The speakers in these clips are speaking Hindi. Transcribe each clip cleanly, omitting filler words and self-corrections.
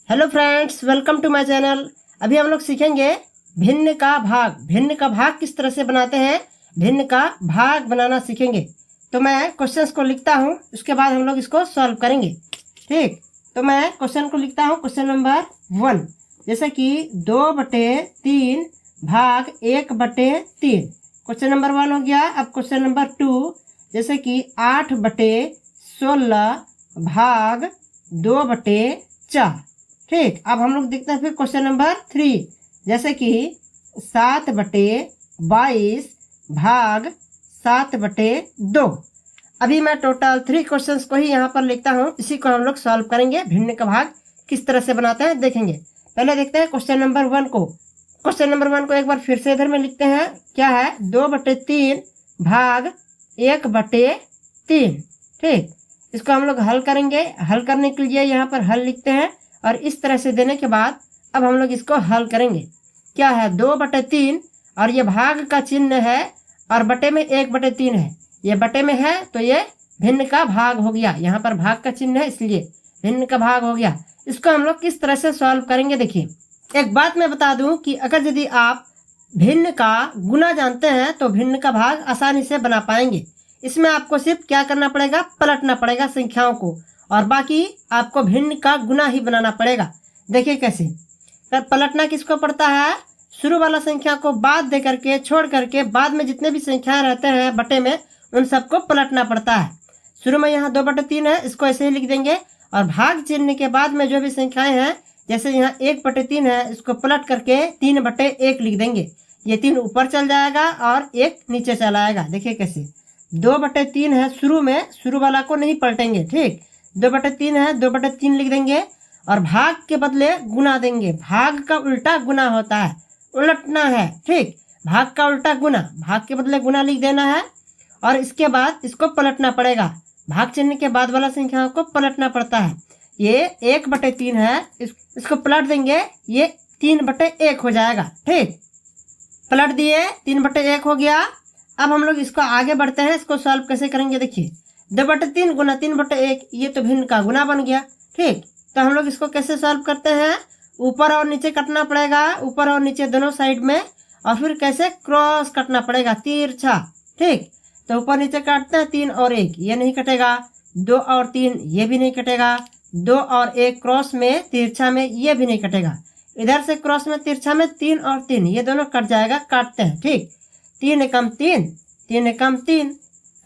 Hello friends, welcome to my channel. अभी हम लोग सीखेंगे भिन्न का भाग। भिन्न का भाग किस तरह से बनाते हैं, भिन्न का भाग बनाना सीखेंगे। तो मैं क्वेश्चंस को लिखता हूँ, उसके बाद हम लोग इसको सॉल्व करेंगे। ठीक, तो मैं क्वेश्चन को लिखता हूँ। क्वेश्चन नंबर 1, जैसे कि 2/3 भाग 1/3। क्वेश्चन नंबर 1 हो गया। अब क्वेश्चन नंबर 2, जैसे कि 8/16 भाग 2/4। ठीक, अब हम लोग देखते हैं फिर क्वेश्चन नंबर 3, जैसे कि 7/22 भाग 7/2। अभी मैं टोटल 3 क्वेश्चंस को ही यहाँ पर लिखता हूँ, इसी को हम लोग सॉल्व करेंगे। भिन्न का भाग किस तरह से बनाते हैं देखेंगे। पहले देखते हैं क्वेश्चन नंबर 1 को। क्वेश्चन नंबर 1 को एक बार फिर से इधर में लिखते हैं। क्या है, 2/3 भाग 1/3। ठीक, इसको हम लोग हल करेंगे। हल करने के लिए यहाँ पर हल लिखते हैं और इस तरह से देने के बाद अब हम लोग इसको हल करेंगे। क्या है, 2/3 और ये भाग का चिन्ह है और बटे में 1/3 है। ये बटे में है तो ये भिन्न का भाग हो गया। यहाँ पर भाग का चिन्ह है इसलिए भिन्न का भाग हो गया। इसको हम लोग किस तरह से सॉल्व करेंगे देखिए। एक बात मैं बता दूं कि अगर यदि आप भिन्न का गुना जानते हैं तो भिन्न का भाग आसानी से बना पाएंगे। इसमें आपको सिर्फ क्या करना पड़ेगा, पलटना पड़ेगा संख्याओं को, और बाकी आपको भिन्न का गुना ही बनाना पड़ेगा। देखिए कैसे पलटना किसको पड़ता है, शुरू वाला संख्या को बाद दे करके छोड़ करके बाद में जितने भी संख्याएं रहते हैं बटे में उन सबको पलटना पड़ता है। शुरू में यहाँ 2/3 है, इसको ऐसे ही लिख देंगे, और भाग चिन्ह के बाद में जो भी संख्याएं हैं, जैसे यहाँ 1/3 है, इसको पलट करके 3/1 लिख देंगे। ये 3 ऊपर चल जाएगा और 1 नीचे चला आएगा। देखिए कैसे 2/3 है, शुरू में शुरू वाला को नहीं पलटेंगे। ठीक, 2/3 है, 2/3 लिख देंगे और भाग के बदले गुना देंगे। भाग का उल्टा गुना होता है, उलटना है। ठीक, भाग का उल्टा गुना, भाग के बदले गुना लिख देना है और इसके बाद इसको पलटना पड़ेगा। भाग चिन्ह के बाद वाला संख्या को पलटना पड़ता है। ये 1/3 है, इसको पलट देंगे, ये 3/1 हो जाएगा। ठीक, पलट दिए, 3/1 हो गया। अब हम लोग इसको आगे बढ़ते हैं। इसको सॉल्व कैसे करेंगे देखिए। 2/3 गुना 3/1, ये तो भिन्न का गुना बन गया। ठीक, तो हम लोग इसको कैसे सॉल्व करते हैं, ऊपर और नीचे कटना पड़ेगा, ऊपर और नीचे दोनों साइड में, और फिर कैसे क्रॉस कटना पड़ेगा, तिरछा। ठीक, तो ऊपर नीचे काटते हैं, 3 और 1 ये नहीं कटेगा, 2 और 3 ये भी नहीं कटेगा, 2 और 1 क्रॉस में तिरछा में ये भी नहीं कटेगा, इधर से क्रॉस में तिरछा में 3 और 3 ये दोनों कट जाएगा। काटते हैं। ठीक, 3 एकम 3, 3 एकम 3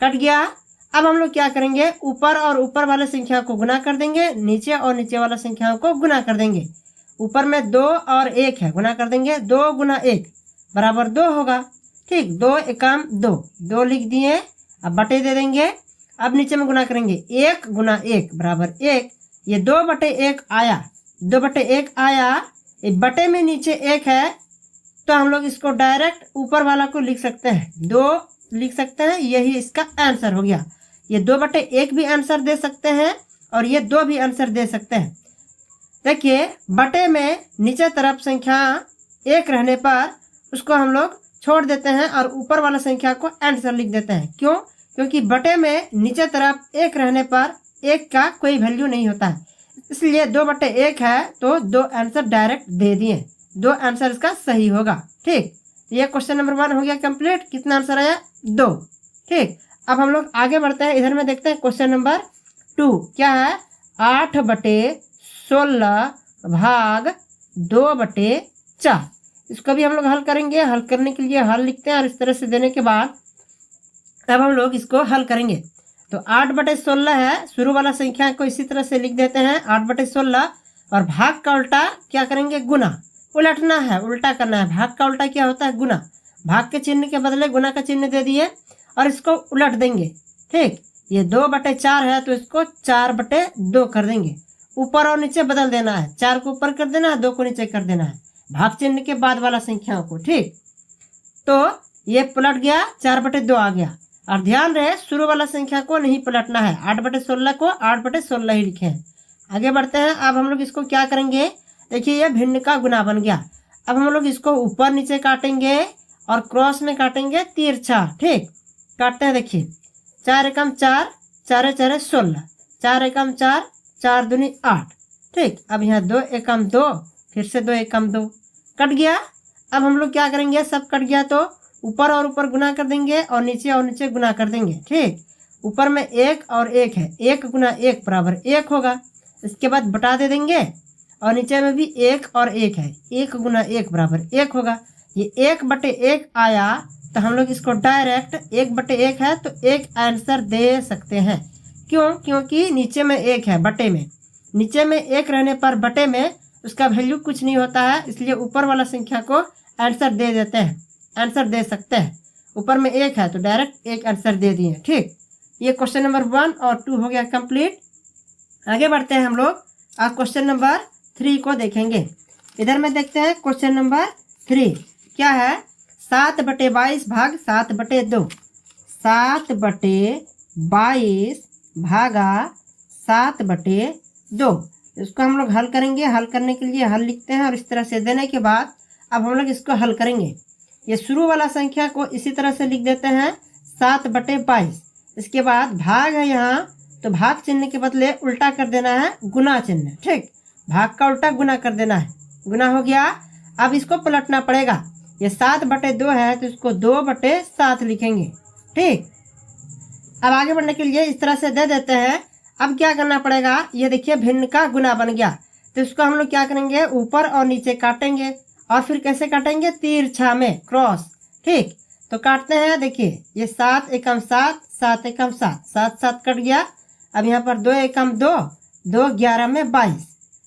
कट गया। अब हम लोग क्या करेंगे, ऊपर और ऊपर वाले संख्या को गुना कर देंगे, नीचे और नीचे वाला संख्याओं को गुना कर देंगे। ऊपर में 2 और 1 है, गुना कर देंगे, 2 गुना 1 बराबर 2 होगा। ठीक, 2 एकम 2, 2 लिख दिए। अब बटे दे देंगे, अब नीचे में गुना करेंगे, 1 गुना 1 बराबर 1। ये 2/1 आया, 2/1 आया। बटे में नीचे 1 है तो हम लोग इसको डायरेक्ट ऊपर वाला को लिख सकते हैं, 2 लिख सकते हैं, यही इसका आंसर हो गया। ये 2/1 भी आंसर दे सकते हैं और ये 2 भी आंसर दे सकते हैं। देखिए बटे में नीचे तरफ संख्या 1 रहने पर उसको हम लोग छोड़ देते हैं और ऊपर वाला संख्या को आंसर लिख देते हैं। क्यों, क्योंकि बटे में नीचे तरफ 1 रहने पर 1 का कोई वैल्यू नहीं होता है, इसलिए 2/1 है तो 2 आंसर डायरेक्ट दे दिए, 2 आंसर इसका सही होगा। ठीक, ये क्वेश्चन नंबर 1 हो गया कंप्लीट। कितना आंसर आया, 2। ठीक, अब हम लोग आगे बढ़ते हैं। इधर में देखते हैं क्वेश्चन नंबर 2। क्या है, 8/16 भाग 2/4। इसको भी हम लोग हल करेंगे। हल करने के लिए हल लिखते हैं और इस तरह से देने के बाद अब हम लोग इसको हल करेंगे। तो 8/16 है, शुरू वाला संख्या को इसी तरह से लिख देते हैं 8/16, और भाग का उल्टा क्या करेंगे, गुना, उलटना है, उल्टा करना है। भाग का उल्टा क्या होता है, गुना। भाग के चिन्ह के बदले गुना का चिन्ह दे दिए और इसको उलट देंगे। ठीक, ये 2/4 है तो इसको 4/2 कर देंगे। ऊपर और नीचे बदल देना है, 4 को ऊपर कर देना है, 2 को नीचे कर देना है, भाग चिन्ह के बाद वाला संख्याओं को। ठीक, तो ये पलट गया, 4/2 आ गया। और ध्यान रहे शुरू वाला संख्या को नहीं पलटना है, 8/16 को 8/16 ही लिखे हैं। आगे बढ़ते हैं। अब हम लोग इसको क्या करेंगे, देखिए ये भिन्न का गुना बन गया। अब हम लोग इसको ऊपर नीचे काटेंगे और क्रॉस में काटेंगे तिरछा। ठीक, काटते हैं। देखिए 4 एकम 4, 4 4 16, 4 एकम 4, 4 दूनी 8। ठीक। अब यहाँ 2 एकम 2, फिर से 2 एकम 2 कट गया। अब हम लोग क्या करेंगे, सब कट गया तो ऊपर और ऊपर गुना कर देंगे और नीचे गुना कर देंगे। ठीक, ऊपर में 1 और 1 है, 1 गुना 1 बराबर 1 होगा। इसके बाद बटा दे देंगे और नीचे में भी 1 और 1 है, 1 गुना 1 बराबर 1 होगा। ये 1/1 आया तो हम लोग इसको डायरेक्ट 1/1 है तो 1 आंसर दे सकते हैं। क्यों? क्योंकि नीचे में 1 है, बटे में नीचे में 1 रहने पर बटे में उसका वैल्यू कुछ नहीं होता है, इसलिए ऊपर वाला संख्या को आंसर दे देते हैं, आंसर दे सकते हैं। ऊपर में 1 है तो डायरेक्ट 1 आंसर दे दिए। ठीक, ये क्वेश्चन नंबर 1 और 2 हो गया कंप्लीट। आगे बढ़ते हैं हम लोग और क्वेश्चन नंबर 3 को देखेंगे। इधर में देखते हैं क्वेश्चन नंबर 3 क्या है। 7/22 भाग 7/2, 7/22 भागा 7/2, इसको हम लोग हल करेंगे। हल करने के लिए हल लिखते हैं और इस तरह से देने के बाद अब हम लोग इसको हल करेंगे। ये शुरू वाला संख्या को इसी तरह से लिख देते हैं 7/22। इसके बाद भाग है यहाँ तो भाग चिन्ह के बदले उल्टा कर देना है गुना चिन्ह। ठीक, भाग का उल्टा गुना कर देना है, गुना हो गया। अब इसको पलटना पड़ेगा। ये 7/2 है तो इसको 2/7 लिखेंगे। ठीक, अब आगे बढ़ने के लिए इस तरह से दे देते हैं। अब क्या करना पड़ेगा, ये देखिए भिन्न का गुना बन गया तो इसको हम लोग क्या करेंगे, ऊपर और नीचे काटेंगे और फिर कैसे काटेंगे, तिरछा में क्रॉस। ठीक, तो काटते हैं। देखिए ये 7 एकम 7, 7 एकम 7, 7 7 कट गया। अब यहाँ पर 2 एकम 2, 2 11 में 22।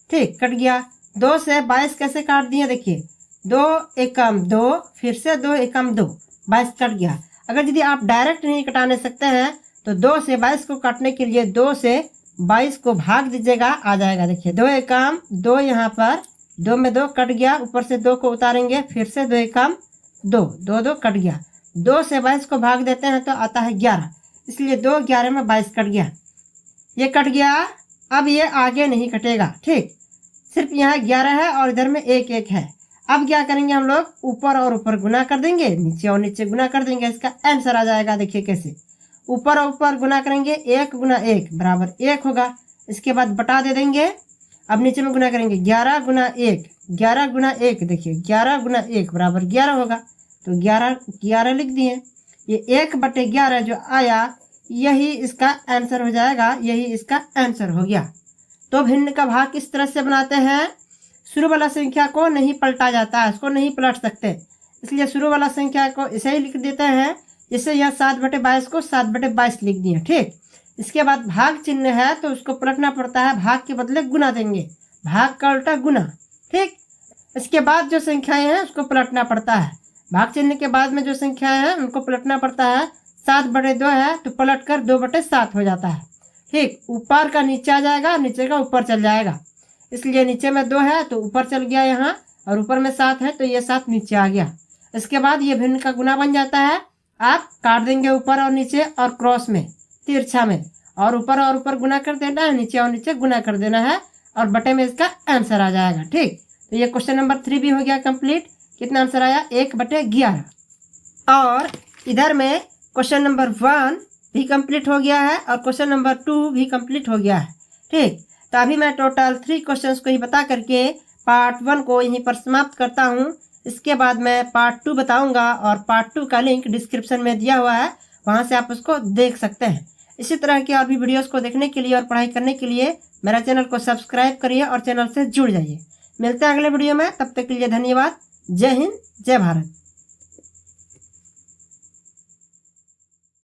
ठीक, कट गया। 2 से 22 कैसे काट दिए, देखिए 2 एकम 2, फिर से 2 एकम 2, 22 कट गया। अगर यदि आप डायरेक्ट नहीं कटाने सकते हैं तो 2 से 22 को काटने के लिए 2 से 22 को भाग दीजिएगा, आ जाएगा। देखिए 2 एकम 2, यहाँ पर 2 में 2 कट गया, ऊपर से 2 को उतारेंगे, फिर से 2 एकम 2, 2 2 कट गया। 2 से 22 को भाग देते हैं तो आता है 11, इसलिए 2 11 में 22 कट गया। ये कट गया। अब ये आगे नहीं कटेगा। ठीक, सिर्फ यहाँ 11 है और इधर में 1 1 है। अब क्या करेंगे हम लोग, ऊपर और ऊपर गुना कर देंगे, नीचे और नीचे गुना कर देंगे, इसका आंसर आ जाएगा। देखिए कैसे, ऊपर और ऊपर गुना करेंगे, 1 गुना 1 बराबर 1 होगा। इसके बाद बटा दे देंगे। अब नीचे में गुना करेंगे, 11 गुना 1, 11 गुना 1, देखिए 11 गुना 1 बराबर 11 होगा, तो 11 लिख दिए। ये 1/11 जो आया यही इसका आंसर हो जाएगा, यही इसका आंसर हो गया। तो भिन्न का भाग किस तरह से बनाते हैं, शुरू वाला संख्या को नहीं पलटा जाता है, इसको नहीं पलट सकते, इसलिए शुरू वाला संख्या को ऐसे ही लिख देते हैं। जैसे यह 7/22 को 7/22 लिख दिए। ठीक, इसके बाद भाग चिन्ह है तो उसको पलटना पड़ता है, भाग के बदले गुना देंगे, भाग का उल्टा गुना। ठीक, इसके बाद जो संख्याएं हैं उसको पलटना पड़ता है, भाग चिन्ह के बाद में जो संख्याएं हैं उनको पलटना पड़ता है। 7/2 है तो पलट कर 2/7 हो जाता है। ठीक, ऊपर का नीचे आ जाएगा, नीचे का ऊपर चल जाएगा, इसलिए नीचे में 2 है तो ऊपर चल गया यहाँ, और ऊपर में 7 है तो ये 7 नीचे आ गया। इसके बाद ये भिन्न का गुना बन जाता है। आप काट देंगे ऊपर और नीचे और क्रॉस में तिरछा में, और ऊपर गुना कर देना है, नीचे और नीचे गुना कर देना है, और बटे में इसका आंसर आ जाएगा। ठीक, तो ये क्वेश्चन नंबर 3 भी हो गया कंप्लीट। कितना आंसर आया, 1/11। और इधर में क्वेश्चन नंबर 1 भी कंप्लीट हो गया है और क्वेश्चन नंबर 2 भी कंप्लीट हो गया है। ठीक, तो अभी मैं टोटल 3 क्वेश्चंस को ही बता करके पार्ट 1 को यहीं पर समाप्त करता हूँ। इसके बाद मैं पार्ट 2 बताऊंगा और पार्ट 2 का लिंक डिस्क्रिप्शन में दिया हुआ है, वहां से आप उसको देख सकते हैं। इसी तरह की और भी वीडियोस को देखने के लिए और पढ़ाई करने के लिए मेरा चैनल को सब्सक्राइब करिए और चैनल से जुड़ जाइए। मिलते हैं अगले वीडियो में, तब तक के लिए धन्यवाद। जय हिंद, जय भारत।